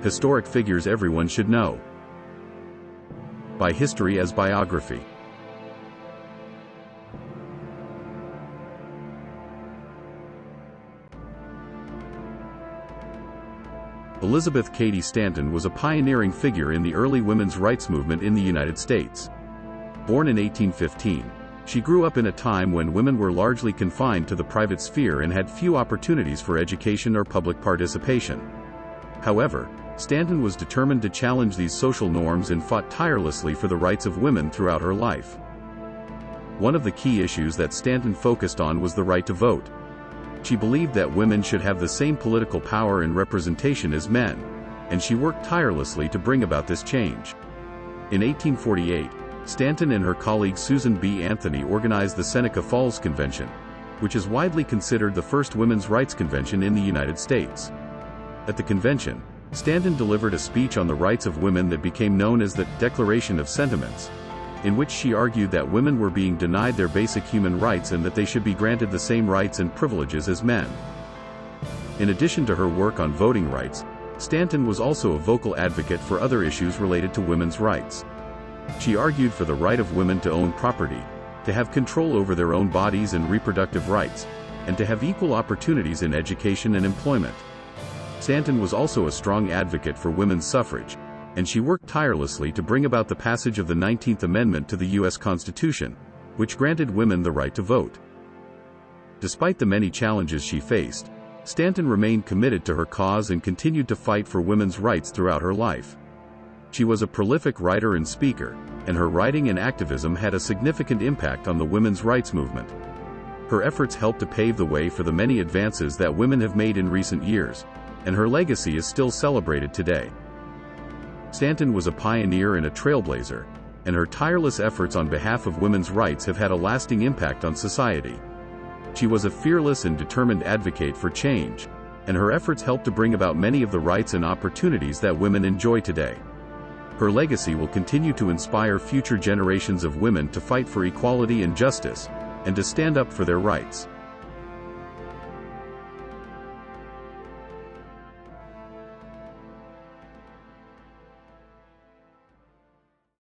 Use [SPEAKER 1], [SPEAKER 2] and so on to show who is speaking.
[SPEAKER 1] Historic figures everyone should know. By history as biography. Elizabeth Cady Stanton was a pioneering figure in the early women's rights movement in the United States. Born in 1815, she grew up in a time when women were largely confined to the private sphere and had few opportunities for education or public participation. However, Stanton was determined to challenge these social norms and fought tirelessly for the rights of women throughout her life. One of the key issues that Stanton focused on was the right to vote. She believed that women should have the same political power and representation as men, and she worked tirelessly to bring about this change. In 1848, Stanton and her colleague Susan B. Anthony organized the Seneca Falls Convention, which is widely considered the first women's rights convention in the United States. At the convention, Stanton delivered a speech on the rights of women that became known as the Declaration of Sentiments, in which she argued that women were being denied their basic human rights and that they should be granted the same rights and privileges as men. In addition to her work on voting rights, Stanton was also a vocal advocate for other issues related to women's rights. She argued for the right of women to own property, to have control over their own bodies and reproductive rights, and to have equal opportunities in education and employment. Stanton was also a strong advocate for women's suffrage, and she worked tirelessly to bring about the passage of the 19th Amendment to the U.S. Constitution, which granted women the right to vote. Despite the many challenges she faced, Stanton remained committed to her cause and continued to fight for women's rights throughout her life. She was a prolific writer and speaker, and her writing and activism had a significant impact on the women's rights movement. Her efforts helped to pave the way for the many advances that women have made in recent years, and her legacy is still celebrated today. Stanton was a pioneer and a trailblazer, and her tireless efforts on behalf of women's rights have had a lasting impact on society. She was a fearless and determined advocate for change, and her efforts helped to bring about many of the rights and opportunities that women enjoy today. Her legacy will continue to inspire future generations of women to fight for equality and justice, and to stand up for their rights.